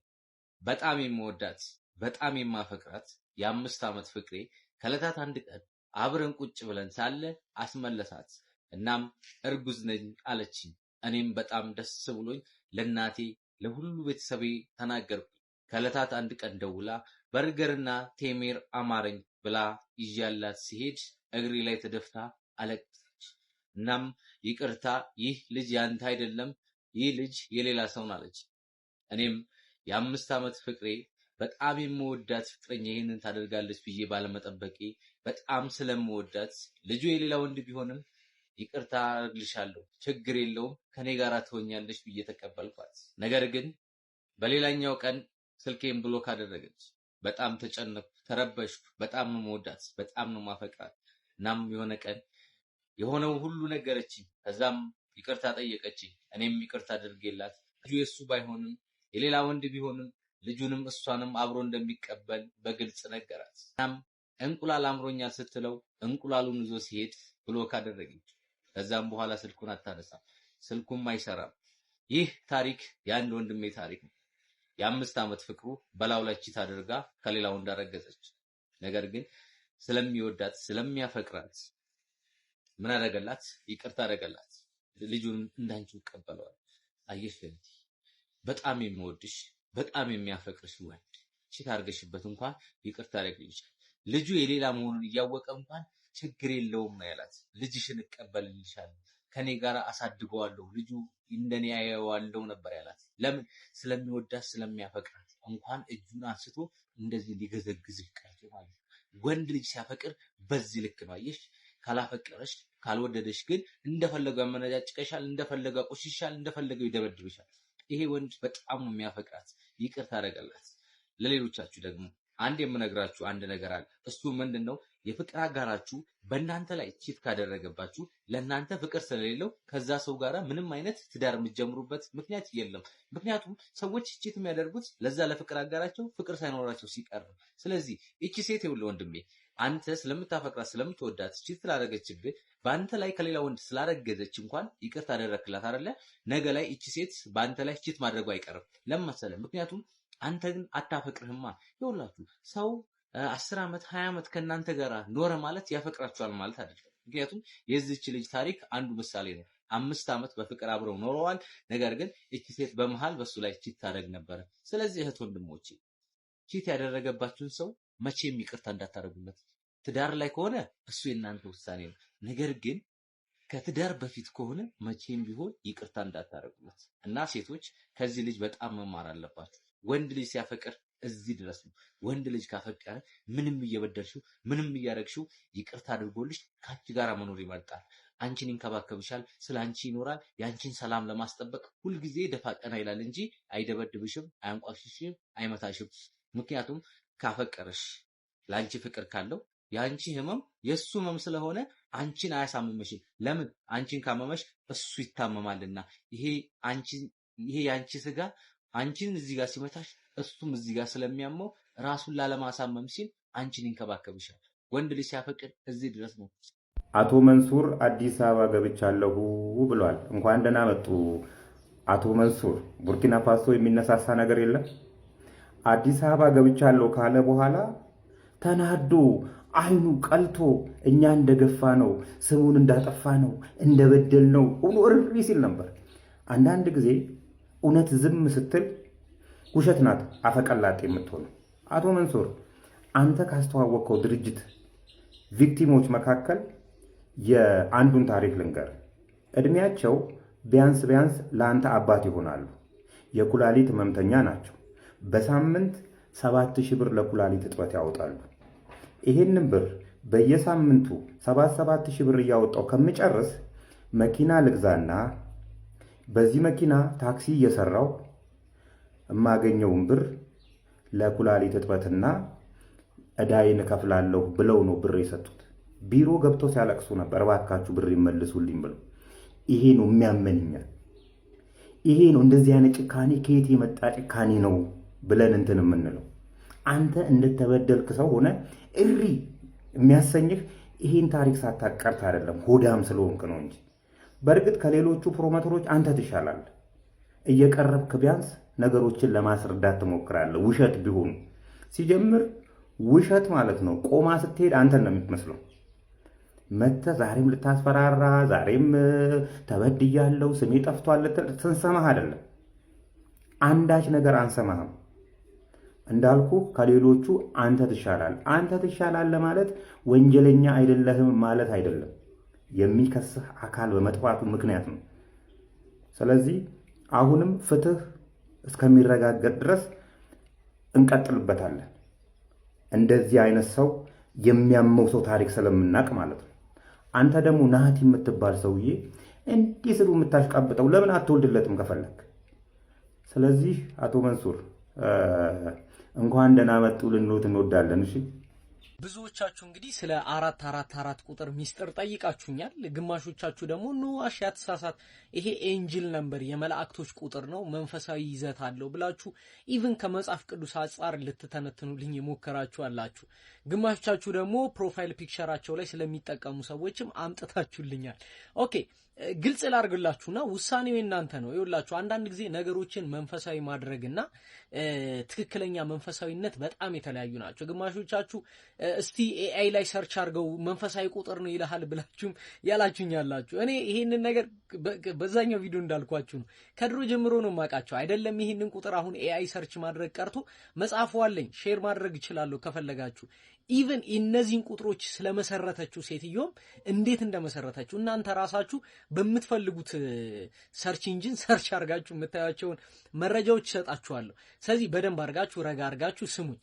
በጣም የምወዳት በጣም የማፈቅራት የ5 ዓመት ፍቅሬ ከዕለታት አንድ ቀን አብረን ቁጭ ብለን ሳለ አስመለሳት። እናም እርጉዝ ነኝ አለችኝ። እኔም በጣም ደስ ብሎኝ ለእናቴ ለሁሉ ቤተሰቤ ተናገርኩ። ከዕለታት አንድ ቀን ደውላ በርገርና ቴሜር አማረኝ ብላ ይዣላት ሲሄድ እግሬ ላይ ተደፍታ አለቀሰች። እናም ይቅርታ፣ ይህ ልጅ ያንተ አይደለም፣ ይህ ልጅ የሌላ ሰው አለች። እኔም የ5 ዓመት ፍቅሬ በጣም የምወዳት ፍቅረኛ ይህንን ታደርጋለች ብዬ ባለመጠበቄ በጣም ስለምወዳት ልጁ የሌላ ወንድ ቢሆንም ይቅርታ አድርግልሻለሁ፣ ችግር የለውም፣ ከኔ ጋር ትሆኛለሽ ብዬ ተቀበልኳት። ነገር ግን በሌላኛው ቀን ስልኬን ብሎክ አደረገች። በጣም ተጨነቅኩ፣ ተረበሽኩ። በጣም ነው መወዳት፣ በጣም ነው ማፈቅራት። እናም የሆነ ቀን የሆነው ሁሉ ነገረችኝ። ከዛም ይቅርታ ጠየቀችኝ። እኔም ይቅርታ አድርጌላት ልጁ የሱ ባይሆንም የሌላ ወንድ ቢሆንም ልጁንም እሷንም አብሮ እንደሚቀበል በግልጽ ነገራት። እናም እንቁላል አምሮኛል ስትለው እንቁላሉን ይዞ ሲሄድ ብሎክ አደረገች። ከዛም በኋላ ስልኩን አታነሳም፣ ስልኩም አይሰራም። ይህ ታሪክ የአንድ ወንድሜ ታሪክ ነው። የ5 ዓመት ፍቅሩ በላው ላይ ቺት አድርጋ ከሌላው እንዳረገዘች፣ ነገር ግን ስለሚወዳት ስለሚያፈቅራት ምን አደረገላት? ይቅርታ አደረገላት። ልጁን እንዳንቺው ይቀበለዋል። አየሽ ለንቲ በጣም የሚወድሽ በጣም የሚያፈቅርሽ ወንድ ቺት አድርገሽበት እንኳን ይቅርታ አደረግልሻል። ልጁ የሌላ መሆኑን እያወቀ እንኳን ችግር የለውም ነው ያላት። ልጅሽን እቀበልልሻለሁ፣ ከኔ ጋር አሳድገዋለሁ፣ ልጁ እንደኔ ያየዋለሁ ነበር ያላት። ለምን? ስለሚወዳት ስለሚያፈቅራት። እንኳን እጁን አንስቶ እንደዚህ ሊገዘግዝሽ ቀርቶ ማለት ነው። ወንድ ልጅ ሲያፈቅር በዚህ ልክ ነው። አየሽ፣ ካላፈቀረሽ ካልወደደሽ ግን እንደፈለገው ያመነጫጭቀሻል፣ እንደፈለገው ያቆሽሻል፣ እንደፈለገው ይደበድብሻል። ይሄ ወንድ በጣም ነው የሚያፈቅራት። ይቅርታ አደረገላት። ለሌሎቻችሁ ደግሞ አንድ የምነግራችሁ አንድ ነገር አለ። እሱ ምንድነው? የፍቅር አጋራችሁ በእናንተ ላይ ቺት ካደረገባችሁ ለእናንተ ፍቅር ስለሌለው ከዛ ሰው ጋራ ምንም አይነት ትዳር የምትጀምሩበት ምክንያት የለም። ምክንያቱም ሰዎች ቺት የሚያደርጉት ለዛ ለፍቅር አጋራቸው ፍቅር ሳይኖራቸው ሲቀር ነው። ስለዚህ እቺ ሴት ይኸውልህ ወንድሜ፣ አንተ ስለምታፈቅራት ስለምትወዳት ቺት ስላደረገችብህ በአንተ ላይ ከሌላ ወንድ ስላረገዘች እንኳን ይቅርታ አደረክላት አይደለ? ነገ ላይ እቺ ሴት በአንተ ላይ ቺት ማድረጉ አይቀርም። ለምን መሰለህ? ምክንያቱም አንተ ግን አታፈቅርህማ። ይኸውላችሁ ሰው 10 ዓመት 20 ዓመት ከእናንተ ጋር ኖረ ማለት ያፈቅራችኋል ማለት አይደለም። ምክንያቱም የዚህች ልጅ ታሪክ አንዱ ምሳሌ ነው። 5 ዓመት በፍቅር አብረው ኖረዋል። ነገር ግን እቺ ሴት በመሃል በሱ ላይ ቺት ታደርግ ነበር። ስለዚህ እህት ወንድሞቼ ቺት ያደረገባችሁን ሰው መቼም ይቅርታ እንዳታደርጉለት። ትዳር ላይ ከሆነ እሱ የእናንተ ውሳኔ ነው። ነገር ግን ከትዳር በፊት ከሆነ መቼም ቢሆን ይቅርታ እንዳታደርጉለት እና ሴቶች ከዚህ ልጅ በጣም መማር አለባችሁ። ወንድ ልጅ ሲያፈቅር እዚህ ድረስ ነው። ወንድ ልጅ ካፈቀረ ምንም እየበደልሽው ምንም እያደረግሽው ይቅርታ አድርጎልሽ ከአንቺ ጋር መኖር ይመርጣል። አንቺን ይንከባከብሻል፣ ስለ አንቺ ይኖራል። የአንቺን ሰላም ለማስጠበቅ ሁልጊዜ ደፋ ቀና ይላል እንጂ አይደበድብሽም፣ አያንቋሽሽም፣ አይመታሽም። ምክንያቱም ካፈቀረሽ ለአንቺ ፍቅር ካለው የአንቺ ህመም የሱ ህመም ስለሆነ አንቺን አያሳምምሽም። ለምን? አንቺን ካመመሽ እሱ ይታመማልና። ይሄ የአንቺ ስጋ አንቺን እዚህ ጋር ሲመታሽ እሱም እዚህ ጋር ስለሚያመው ራሱን ላለማሳመም ሲል አንቺን ይንከባከብሻል። ወንድ ልጅ ሲያፈቅር እዚህ ድረስ ነው። አቶ መንሱር አዲስ አበባ ገብቻለሁ ብሏል። እንኳን ደህና መጡ አቶ መንሱር። ቡርኪና ፋሶ የሚነሳሳ ነገር የለም። አዲስ አበባ ገብቻለሁ ካለ በኋላ ተናዶ አይኑ ቀልቶ እኛ እንደገፋ ነው፣ ስሙን እንዳጠፋ ነው፣ እንደበደል ነው እሪ ሲል ነበር። አንዳንድ ጊዜ እውነት ዝም ስትል ውሸት ናት አፈቀላጤ የምትሆነው። አቶ መንሱር አንተ ካስተዋወቅከው ድርጅት ቪክቲሞች መካከል የአንዱን ታሪክ ልንገር። እድሜያቸው ቢያንስ ለአንተ አባት ይሆናሉ። የኩላሊት ህመምተኛ ናቸው። በሳምንት 7000 ብር ለኩላሊት እጥበት ያወጣሉ። ይሄንን ብር በየሳምንቱ 7000 ብር እያወጣው ከምጨርስ መኪና ልግዛና በዚህ መኪና ታክሲ እየሰራው የማገኘውን ብር ለኩላሊት እጥበትና እዳይን እከፍላለሁ ብለው ነው ብር የሰጡት። ቢሮ ገብተው ሲያለቅሱ ነበር፣ እባካችሁ ብር ይመልሱልኝ ብለው። ይሄ ነው የሚያመንኛል። ይሄ ነው እንደዚህ አይነት ጭካኔ ከየት የመጣ ጭካኔ ነው ብለን እንትን የምንለው። አንተ እንደተበደልክ ሰው ሆነ እሪ የሚያሰኝህ ይሄን ታሪክ ሳታቀርት አይደለም፣ ሆዳም ስለሆንክ ነው እንጂ። በእርግጥ ከሌሎቹ ፕሮሞተሮች አንተ ትሻላለህ። እየቀረብክ ቢያንስ ነገሮችን ለማስረዳት ትሞክራለህ፣ ውሸት ቢሆኑ። ሲጀምር ውሸት ማለት ነው ቆማ ስትሄድ አንተን ነው የምትመስለው። መተህ ዛሬም ልታስፈራራ፣ ዛሬም ተበድያለሁ ስሜ ጠፍቷል ስንሰማህ አይደለም። አንዳች ነገር አንሰማህም። እንዳልኩ ከሌሎቹ አንተ ትሻላለህ ማለት ወንጀለኛ አይደለህም ማለት አይደለም። የሚከስህ አካል በመጥፋቱ ምክንያት ነው። ስለዚህ አሁንም ፍትህ እስከሚረጋገጥ ድረስ እንቀጥልበታለን። እንደዚህ አይነት ሰው የሚያመው ሰው ታሪክ ስለምናቅ ማለት ነው። አንተ ደግሞ ናቲ የምትባል ሰውዬ እንዲህ ስሉ የምታሽቃብጠው ለምን አትወልድለትም ከፈለክ? ስለዚህ አቶ መንሱር እንኳን ደህና መጡ ልንሎት እንወዳለን። እሺ ብዙዎቻችሁ እንግዲህ ስለ 444 ቁጥር ሚስጥር ጠይቃችሁኛል። ግማሾቻችሁ ደግሞ ኑ አሽ ያተሳሳት ይሄ ኤንጅል ነምበር የመላእክቶች ቁጥር ነው መንፈሳዊ ይዘት አለው ብላችሁ ኢቭን ከመጽሐፍ ቅዱስ አንጻር ልትተነትኑልኝ የሞከራችሁ አላችሁ። ግማሾቻችሁ ደግሞ ፕሮፋይል ፒክቸራቸው ላይ ስለሚጠቀሙ ሰዎችም አምጥታችሁልኛል። ኦኬ ግልጽ ላርግላችሁና ውሳኔው እናንተ ነው። ይኸውላችሁ አንዳንድ ጊዜ ነገሮችን መንፈሳዊ ማድረግና ትክክለኛ መንፈሳዊነት በጣም የተለያዩ ናቸው። ግማሾቻችሁ እስቲ ኤአይ ላይ ሰርች አድርገው መንፈሳዊ ቁጥር ነው ይልሃል ብላችሁም ያላችሁኝ ያላችሁ። እኔ ይሄንን ነገር በዛኛው ቪዲዮ እንዳልኳችሁ ነው ከድሮ ጀምሮ ነው ማቃቸው። አይደለም ይሄንን ቁጥር አሁን ኤአይ ሰርች ማድረግ ቀርቶ መጽሐፉ አለኝ ሼር ማድረግ ይችላል ከፈለጋችሁ። ኢቭን እነዚህን ቁጥሮች ስለመሰረተችው ሴትዮም እንዴት እንደመሰረተችው እናንተ ራሳችሁ በምትፈልጉት ሰርች ኢንጂን ሰርች አርጋችሁ የምታያቸውን መረጃዎች ይሰጣችኋለሁ። ስለዚህ በደንብ አርጋችሁ ረጋ አርጋችሁ ስሙኝ።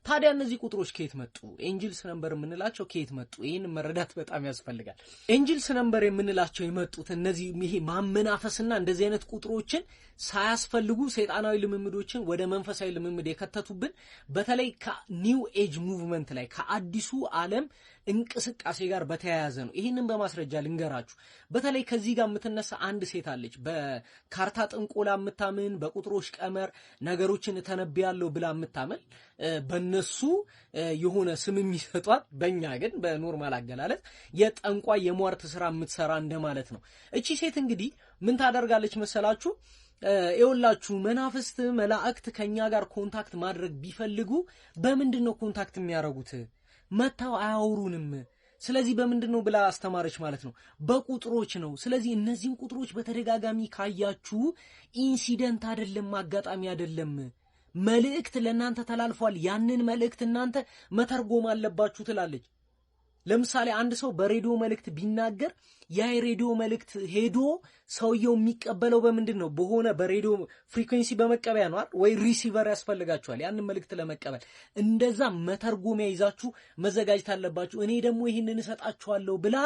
ታዲያ እነዚህ ቁጥሮች ከየት መጡ? ኤንጅልስ ነምበር የምንላቸው ከየት መጡ? ይሄን መረዳት በጣም ያስፈልጋል። ኤንጅልስ ነምበር የምንላቸው የመጡት እነዚህ ይሄ ማመናፈስና እንደዚህ አይነት ቁጥሮችን ሳያስፈልጉ ሰይጣናዊ ልምምዶችን ወደ መንፈሳዊ ልምምድ የከተቱብን በተለይ ከኒው ኤጅ ሙቭመንት ላይ ከአዲሱ ዓለም እንቅስቃሴ ጋር በተያያዘ ነው። ይሄንን በማስረጃ ልንገራችሁ። በተለይ ከዚህ ጋር የምትነሳ አንድ ሴት አለች። በካርታ ጥንቆላ የምታምን በቁጥሮች ቀመር ነገሮችን ተነብያለሁ ብላ የምታምን በነሱ የሆነ ስም የሚሰጧት፣ በእኛ ግን በኖርማል አገላለጽ የጠንቋይ የሟርት ስራ የምትሰራ እንደማለት ነው። እቺ ሴት እንግዲህ ምን ታደርጋለች መሰላችሁ? ይኸውላችሁ መናፍስት መላእክት ከኛ ጋር ኮንታክት ማድረግ ቢፈልጉ በምንድን ነው ኮንታክት የሚያደርጉት? መታው አያወሩንም። ስለዚህ በምንድን ነው ብላ አስተማረች ማለት ነው። በቁጥሮች ነው። ስለዚህ እነዚህን ቁጥሮች በተደጋጋሚ ካያችሁ ኢንሲደንት አይደለም፣ አጋጣሚ አይደለም፣ መልእክት ለእናንተ ተላልፏል። ያንን መልእክት እናንተ መተርጎም አለባችሁ ትላለች። ለምሳሌ አንድ ሰው በሬዲዮ መልእክት ቢናገር ያ የሬዲዮ መልእክት ሄዶ ሰውየው የሚቀበለው በምንድን ነው? በሆነ በሬዲዮ ፍሪኩዌንሲ በመቀበያ ነው አይደል? ወይ ሪሲቨር ያስፈልጋችኋል ያንን መልእክት ለመቀበል። እንደዛ መተርጎሚያ ይዛችሁ መዘጋጀት አለባችሁ። እኔ ደግሞ ይህንን እሰጣችኋለሁ ብላ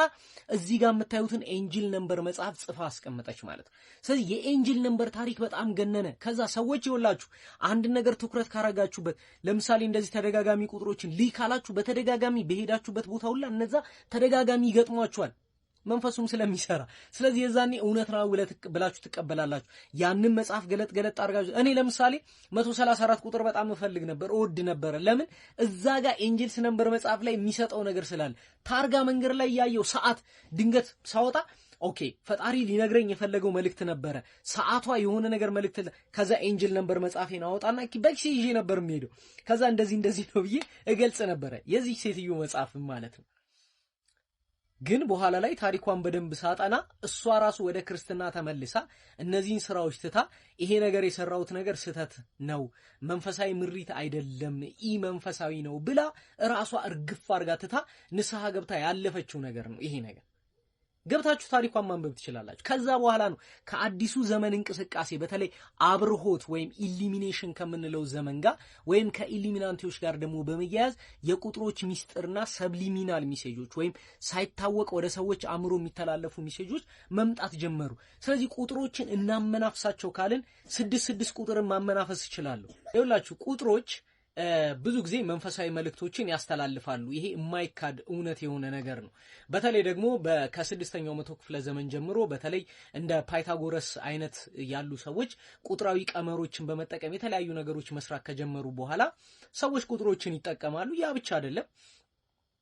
እዚህ ጋር የምታዩትን ኤንጅል ነምበር መጽሐፍ ጽፋ አስቀመጠች ማለት ነው። ስለዚህ የኤንጅል ነምበር ታሪክ በጣም ገነነ። ከዛ ሰዎች ይወላችሁ አንድ ነገር ትኩረት ካረጋችሁበት፣ ለምሳሌ እንደዚህ ተደጋጋሚ ቁጥሮችን ካላችሁ በተደጋጋሚ በሄዳችሁበት ቦታ ሁላ እነዛ ተደጋጋሚ ይገጥሟችኋል መንፈሱም ስለሚሰራ። ስለዚህ የዛኔ እውነት ነው ብላችሁ ትቀበላላችሁ። ያንን መጽሐፍ ገለጥ አድርጋችሁ እኔ ለምሳሌ 134 ቁጥር በጣም እፈልግ ነበር፣ እወድ ነበር። ለምን? እዛ ጋር ኤንጅልስ ነምበር መጽሐፍ ላይ የሚሰጠው ነገር ስላለ። ታርጋ መንገድ ላይ ያየው ሰዓት ድንገት ሳወጣ ኦኬ ፈጣሪ ሊነግረኝ የፈለገው መልእክት ነበረ፣ ሰዓቷ የሆነ ነገር መልእክት። ከዛ ኤንጅል ነምበር መጽሐፌን አወጣና በኪሴ ይዤ ነበር የሚሄደው። ከዛ እንደዚህ ነው ብዬ እገልጽ ነበረ። የዚህ ሴትዮ መጽሐፍ ማለት ነው። ግን በኋላ ላይ ታሪኳን በደንብ ሳጠና እሷ ራሱ ወደ ክርስትና ተመልሳ እነዚህን ስራዎች ትታ ይሄ ነገር የሰራውት ነገር ስህተት ነው፣ መንፈሳዊ ምሪት አይደለም፣ ኢ መንፈሳዊ ነው ብላ ራሷ እርግፍ አድርጋ ትታ ንስሐ ገብታ ያለፈችው ነገር ነው ይሄ ነገር። ገብታችሁ ታሪኳን ማንበብ ትችላላችሁ። ከዛ በኋላ ነው ከአዲሱ ዘመን እንቅስቃሴ በተለይ አብርሆት ወይም ኢሊሚኔሽን ከምንለው ዘመን ጋር ወይም ከኢሊሚናንቲዎች ጋር ደግሞ በመያያዝ የቁጥሮች ሚስጥርና ሰብሊሚናል ሜሴጆች ወይም ሳይታወቅ ወደ ሰዎች አእምሮ የሚተላለፉ ሜሴጆች መምጣት ጀመሩ። ስለዚህ ቁጥሮችን እናመናፍሳቸው ካልን 6 ቁጥርን ማመናፈስ ይችላሉ። ይኸውላችሁ ቁጥሮች ብዙ ጊዜ መንፈሳዊ መልእክቶችን ያስተላልፋሉ። ይሄ የማይካድ እውነት የሆነ ነገር ነው። በተለይ ደግሞ ከ6ኛው መቶ ክፍለ ዘመን ጀምሮ በተለይ እንደ ፓይታጎረስ አይነት ያሉ ሰዎች ቁጥራዊ ቀመሮችን በመጠቀም የተለያዩ ነገሮች መስራት ከጀመሩ በኋላ ሰዎች ቁጥሮችን ይጠቀማሉ። ያ ብቻ አይደለም።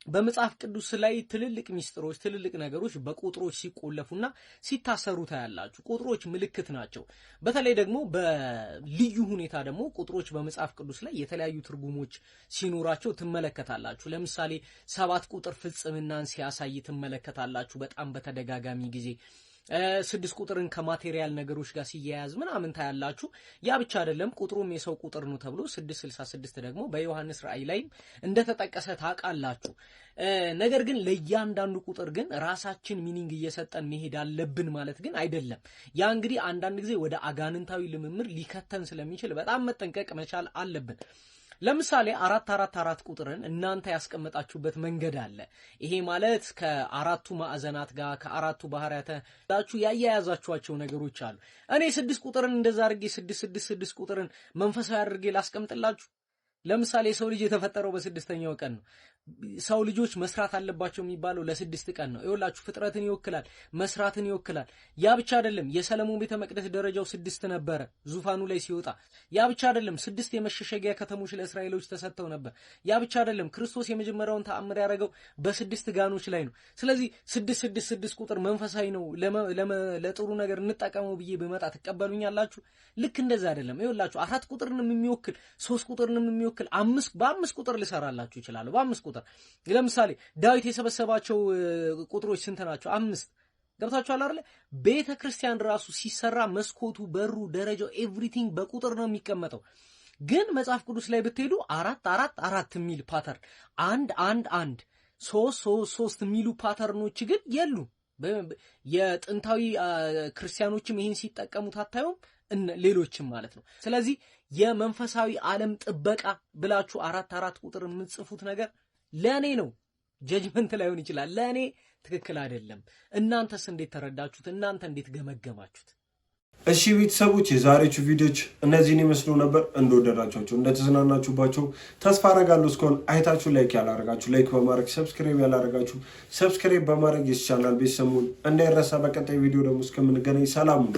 በመጽሐፍ ቅዱስ ላይ ትልልቅ ሚስጥሮች ትልልቅ ነገሮች በቁጥሮች ሲቆለፉና ሲታሰሩ ታያላችሁ። ቁጥሮች ምልክት ናቸው። በተለይ ደግሞ በልዩ ሁኔታ ደግሞ ቁጥሮች በመጽሐፍ ቅዱስ ላይ የተለያዩ ትርጉሞች ሲኖራቸው ትመለከታላችሁ። ለምሳሌ 7 ቁጥር ፍጽምናን ሲያሳይ ትመለከታላችሁ በጣም በተደጋጋሚ ጊዜ። 6 ቁጥርን ከማቴሪያል ነገሮች ጋር ሲያያዝ ምናምን ታያላችሁ። ያ ብቻ አይደለም፣ ቁጥሩም የሰው ቁጥር ነው ተብሎ 666 ደግሞ በዮሐንስ ራእይ ላይ እንደተጠቀሰ ታውቃላችሁ። ነገር ግን ለእያንዳንዱ ቁጥር ግን ራሳችን ሚኒንግ እየሰጠን መሄድ አለብን ማለት ግን አይደለም። ያ እንግዲህ አንዳንድ ጊዜ ወደ አጋንንታዊ ልምምድ ሊከተን ስለሚችል በጣም መጠንቀቅ መቻል አለብን። ለምሳሌ 444 ቁጥርን እናንተ ያስቀመጣችሁበት መንገድ አለ። ይሄ ማለት ከአራቱ ማዕዘናት ጋር ከአራቱ ባህሪያተ ዳችሁ ያያያዛችኋቸው ነገሮች አሉ። እኔ 6 ቁጥርን እንደዛ አድርጌ 666 ቁጥርን መንፈሳዊ አድርጌ ላስቀምጥላችሁ። ለምሳሌ ሰው ልጅ የተፈጠረው በስድስተኛው ቀን ነው። ሰው ልጆች መስራት አለባቸው የሚባለው ለ6 ቀን ነው። ይኸውላችሁ ፍጥረትን ይወክላል፣ መስራትን ይወክላል። ያ ብቻ አይደለም። የሰለሞን ቤተ መቅደስ ደረጃው 6 ነበረ ዙፋኑ ላይ ሲወጣ። ያ ብቻ አይደለም። 6 የመሸሸጊያ ከተሞች ለእስራኤሎች ተሰጥተው ነበር። ያ ብቻ አይደለም። ክርስቶስ የመጀመሪያውን ተአምር ያደረገው በ6 ጋኖች ላይ ነው። ስለዚህ 666 ቁጥር መንፈሳዊ ነው፣ ለጥሩ ነገር እንጠቀመው ብዬ በመጣ ተቀበሉኛላችሁ? ልክ እንደዛ አይደለም። ይኸውላችሁ 4 ቁጥርንም የሚወክል 3 ቁጥርንም የሚወክል 5 በ5 ቁጥር ልሰራላችሁ ይችላል። በ5 ቁጥር ለምሳሌ ዳዊት የሰበሰባቸው ቁጥሮች ስንት ናቸው? 5 ገብታችኋል አይደል? ቤተ ክርስቲያን ራሱ ሲሰራ መስኮቱ፣ በሩ፣ ደረጃው ኤቭሪቲንግ በቁጥር ነው የሚቀመጠው። ግን መጽሐፍ ቅዱስ ላይ ብትሄዱ 4 የሚል ፓተርን 1 3 የሚሉ ፓተርኖች ግን የሉ። የጥንታዊ ክርስቲያኖችም ይህን ሲጠቀሙት አታዩም? ሌሎችም ማለት ነው። ስለዚህ የመንፈሳዊ ዓለም ጥበቃ ብላችሁ 4 ቁጥር የምትጽፉት ነገር ለኔ ነው ጀጅመንት ላይሆን ይችላል። ለኔ ትክክል አይደለም። እናንተስ እንዴት ተረዳችሁት? እናንተ እንዴት ገመገማችሁት? እሺ ቤተሰቦች የዛሬዎቹ ቪዲዮዎች እነዚህን ይመስሉ ነበር። እንደወደዳችኋቸው እንደተዝናናችሁባቸው ተስፋ አረጋለሁ። እስካሁን አይታችሁ ላይክ ያላረጋችሁ ላይክ በማድረግ ሰብስክራይብ ያላረጋችሁ ሰብስክራይብ በማድረግ የቻናል ቤተሰቡን እንዳይረሳ። በቀጣይ ቪዲዮ ደግሞ እስከምንገናኝ ሰላም ሁኑ።